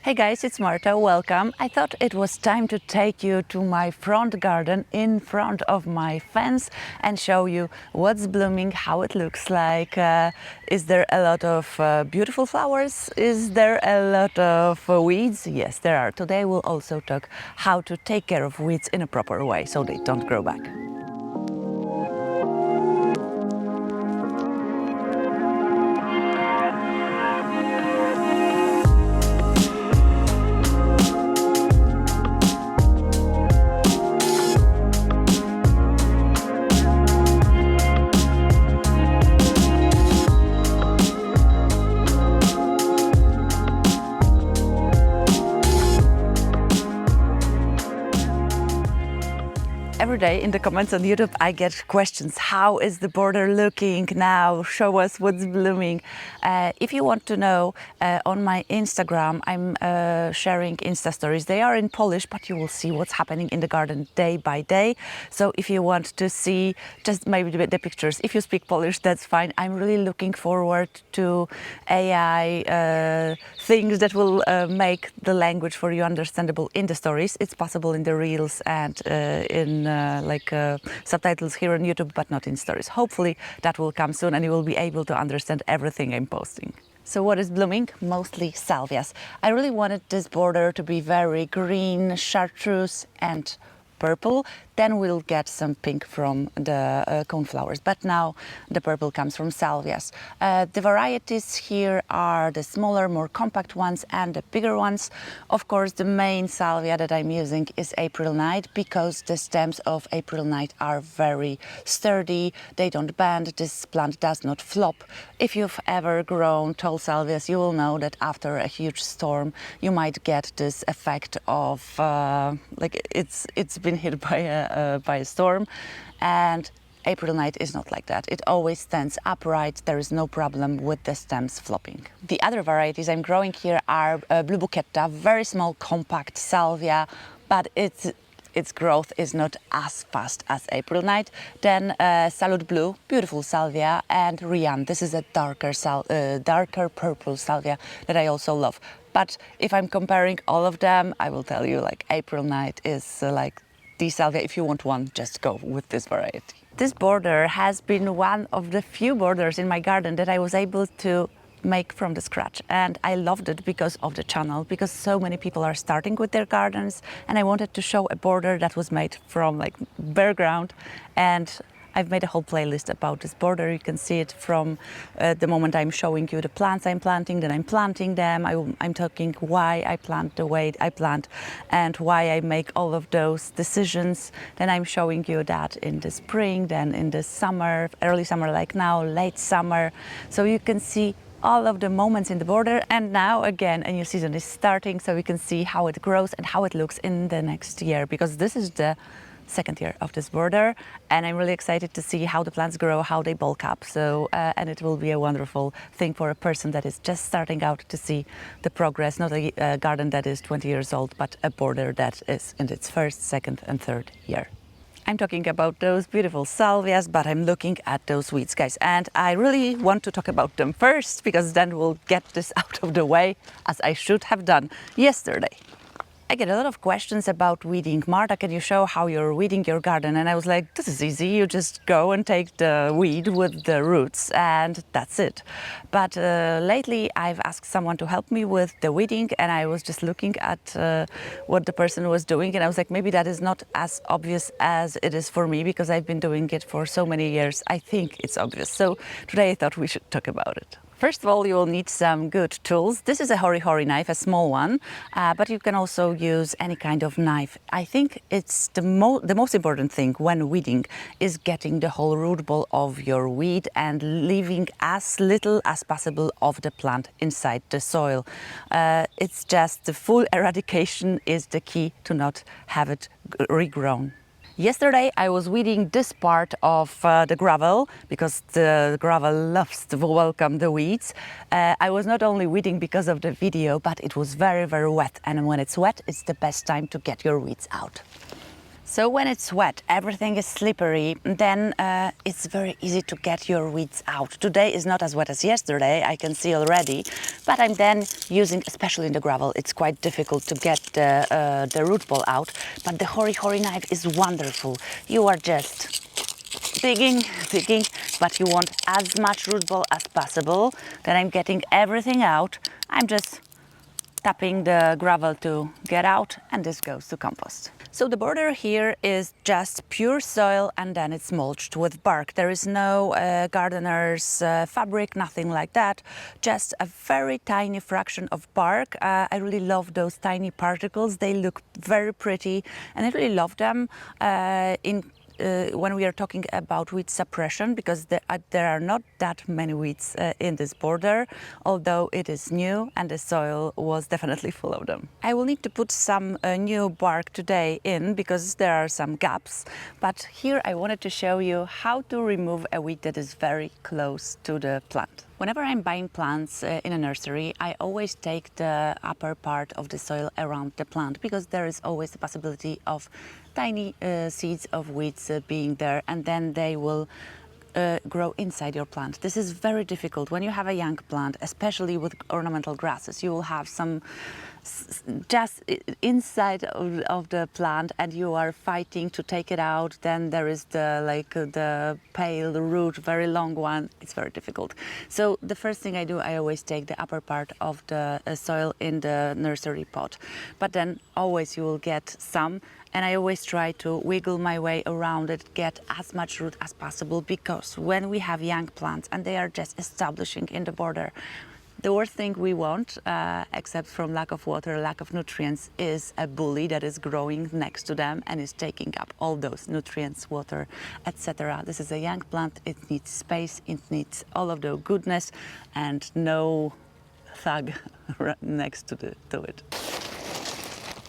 Hey guys, it's Marta, welcome. I thought it was time to take you to my front garden in front of my fence and show you what's blooming, how it looks like. Is there a lot of beautiful flowers? Is there a lot of weeds? Yes, there are. Today we'll also talk how to take care of weeds in a proper way so they don't grow back. Every day in the comments on YouTube I get questions. How is the border looking now? Show us what's blooming. If you want to know, on my Instagram I'm sharing Insta stories. They are in Polish, but you will see what's happening in the garden day by day. So if you want to see just maybe the pictures, if you speak Polish, that's fine. I'm really looking forward to AI things that will make the language for you understandable in the stories. It's possible in the reels and in subtitles here on YouTube, but not in stories. Hopefully that will come soon and you will be able to understand everything I'm posting. So what is blooming? Mostly salvias. I really wanted this border to be very green, chartreuse and purple. Then we'll get some pink from the coneflowers. But now the purple comes from salvias. The varieties here are the smaller, more compact ones and the bigger ones. Of course, the main salvia that I'm using is April Night because the stems of April Night are very sturdy. They don't bend. This plant does not flop. If you've ever grown tall salvias, you will know that after a huge storm, you might get this effect of it's been hit by a storm, and April Night is not like that. It always stands upright. There is no problem with the stems flopping. The other varieties I'm growing here are Blue Bouquetta, very small compact salvia, but its growth is not as fast as April Night. Then Salute Blue, beautiful salvia, and Rian. This is a darker purple salvia that I also love. But if I'm comparing all of them, I will tell you April Night is the salvia. If you want one, just go with this variety. This border has been one of the few borders in my garden that I was able to make from the scratch, and I loved it because of the channel, because so many people are starting with their gardens, and I wanted to show a border that was made from bare ground. And I've made a whole playlist about this border. You can see it from the moment I'm showing you the plants I'm planting, then I'm planting them. I'm talking why I plant the way I plant and why I make all of those decisions. Then I'm showing you that in the spring, then in the summer, early summer like now, late summer. So you can see all of the moments in the border, and now again a new season is starting, so we can see how it grows and how it looks in the next year, because this is the second year of this border, and I'm really excited to see how the plants grow, how they bulk up. So and it will be a wonderful thing for a person that is just starting out to see the progress, not a garden that is 20 years old, but a border that is in its first, second and third year. I'm talking about those beautiful salvias, but I'm looking at those weeds, guys, and I really want to talk about them first, because then we'll get this out of the way, as I should have done yesterday. I get a lot of questions about weeding. Marta, can you show how you're weeding your garden? And I was like, this is easy. You just go and take the weed with the roots and that's it. But lately I've asked someone to help me with the weeding, and I was just looking at what the person was doing, and I was like, maybe that is not as obvious as it is for me, because I've been doing it for so many years. I think it's obvious. So today I thought we should talk about it. First of all, you will need some good tools. This is a hori-hori knife, a small one, but you can also use any kind of knife. I think it's the most important thing when weeding is getting the whole root ball of your weed and leaving as little as possible of the plant inside the soil. It's just the full eradication is the key to not have it regrown. Yesterday I was weeding this part of the gravel, because the gravel loves to welcome the weeds. I was not only weeding because of the video, but it was very, very wet, and when it's wet, it's the best time to get your weeds out. So when it's wet, everything is slippery, then it's very easy to get your weeds out. Today is not as wet as yesterday, I can see already, but I'm then using, especially in the gravel, it's quite difficult to get the root ball out, but the hori knife is wonderful. You are just digging, but you want as much root ball as possible. Then I'm getting everything out. I'm just tapping the gravel to get out, and this goes to compost. So the border here is just pure soil, and then it's mulched with bark. There is no gardener's fabric, nothing like that, just a very tiny fraction of bark. I really love those tiny particles. They look very pretty, and I really love them when we are talking about weed suppression, because there are not that many weeds in this border, although it is new and the soil was definitely full of them. I will need to put some new bark today in because there are some gaps, but here I wanted to show you how to remove a weed that is very close to the plant. Whenever I'm buying plants in a nursery, I always take the upper part of the soil around the plant, because there is always the possibility of tiny seeds of weeds being there, and then they will grow inside your plant. This is very difficult when you have a young plant, especially with ornamental grasses. You will have some just inside of the plant, and you are fighting to take it out. Then there is the pale root, very long one. It's very difficult. So the first thing I do, I always take the upper part of the soil in the nursery pot, but then always you will get some, and I always try to wiggle my way around it, get as much root as possible, because when we have young plants and they are just establishing in the border, the worst thing we want, except from lack of water, lack of nutrients, is a bully that is growing next to them and is taking up all those nutrients, water, etc. This is a young plant, it needs space, it needs all of the goodness, and no thug next to it.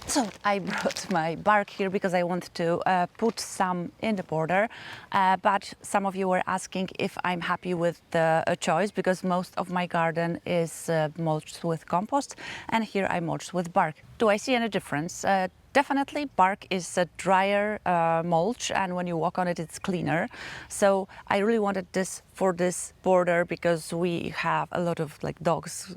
So I brought my bark here because I want to put some in the border, but some of you were asking if I'm happy with the choice, because most of my garden is mulched with compost, and here I mulched with bark. Do I see any difference? Definitely bark is a drier mulch, and when you walk on it, it's cleaner. So I really wanted this for this border because we have a lot of dogs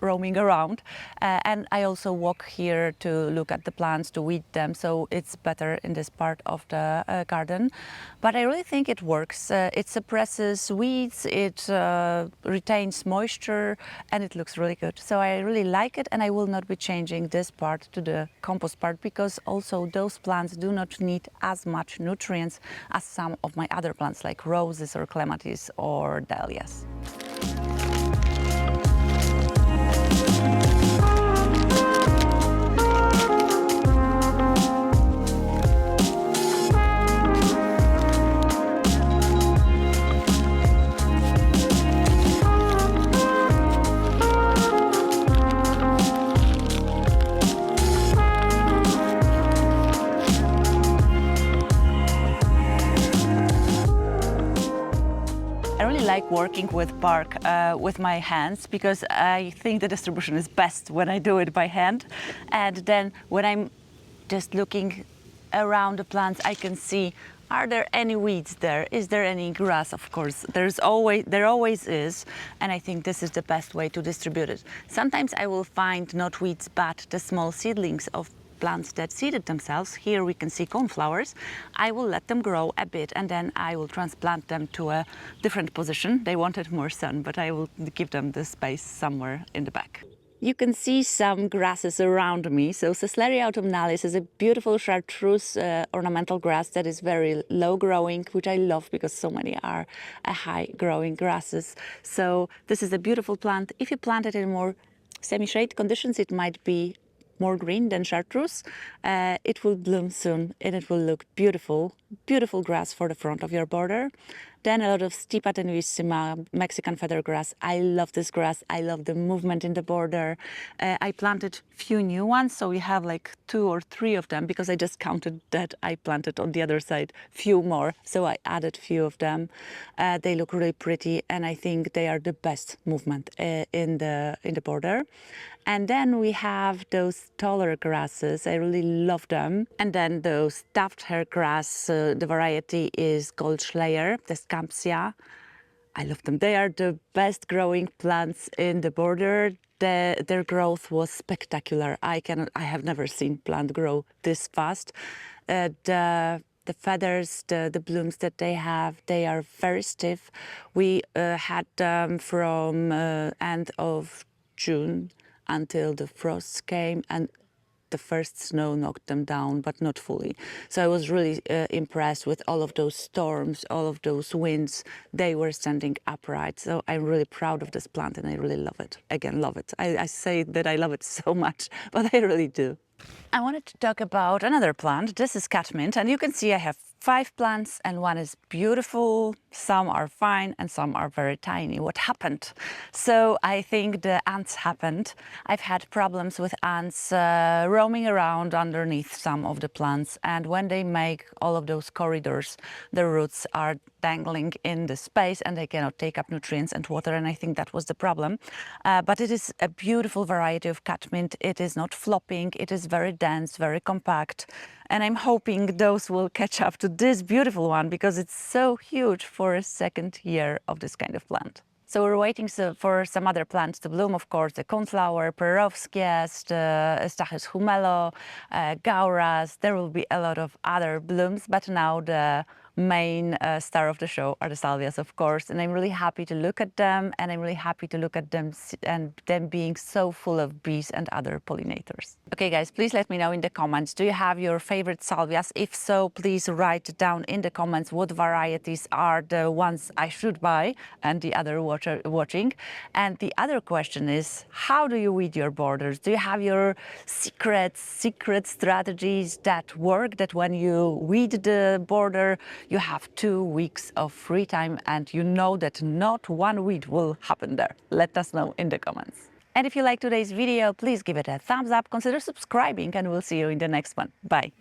roaming around, and I also walk here to look at the plants, to weed them, so it's better in this part of the garden. But I really think it works. It suppresses weeds, it retains moisture, and it looks really good. So I really like it, and I will not be changing this part to the compost part, because also those plants do not need as much nutrients as some of my other plants like roses or clematis or dahlias. I like working with bark with my hands, because I think the distribution is best when I do it by hand. And then when I'm just looking around the plants, I can see, are there any weeds there? Is there any grass? Of course, there always is, and I think this is the best way to distribute it. Sometimes I will find not weeds, but the small seedlings of plants that seeded themselves. Here we can see cornflowers. I will let them grow a bit, and then I will transplant them to a different position. They wanted more sun, but I will give them the space somewhere in the back. You can see some grasses around me. So Sesleria autumnalis is a beautiful chartreuse ornamental grass that is very low growing, which I love because so many are high growing grasses. So this is a beautiful plant. If you plant it in more semi-shade conditions, it might be more green than chartreuse. It will bloom soon, and it will look beautiful, beautiful grass for the front of your border. Then a lot of Stipa tenuissima, Mexican feather grass. I love this grass. I love the movement in the border. I planted few new ones, so we have like 2 or 3 of them because I just counted that I planted on the other side few more, so I added few of them. They look really pretty, and I think they are the best movement in the border. And then we have those taller grasses. I really love them. And then those tufted hair grass. The variety is Goldschleier, Deschampsia. I love them. They are the best growing plants in the border. Their growth was spectacular. I have never seen plant grow this fast. The feathers, the blooms that they have, they are very stiff. We had them from end of June until the frosts came, and the first snow knocked them down, but not fully. So I was really impressed with all of those storms, all of those winds. They were standing upright. So I'm really proud of this plant, and I really love it. Again, love it. I say that I love it so much, but I really do. I wanted to talk about another plant. This is catmint, and you can see I have 5 plants, and one is beautiful, some are fine, and some are very tiny. What happened? So I think the ants happened. I've had problems with ants roaming around underneath some of the plants, and when they make all of those corridors, the roots are dangling in the space and they cannot take up nutrients and water, and I think that was the problem. But it is a beautiful variety of catmint. It is not flopping, it is very dense, very compact, and I'm hoping those will catch up to this beautiful one because it's so huge for a second year of this kind of plant. So we're waiting for some other plants to bloom, of course, the coneflower, Perowskias, the Stachys humelo, Gauras. There will be a lot of other blooms, but now the main star of the show are the Salvias, of course, and I'm really happy to look at them, and I'm really happy to look at them and them being so full of bees and other pollinators. Okay guys, please let me know in the comments, do you have your favorite Salvias? If so, please write down in the comments what varieties are the ones I should buy and the other watching. And the other question is, how do you weed your borders? Do you have your secret strategies that work, that when you weed the border you have 2 weeks of free time and you know that not one weed will happen there? Let us know in the comments. And if you like today's video, please give it a thumbs up, consider subscribing, and we'll see you in the next one. Bye.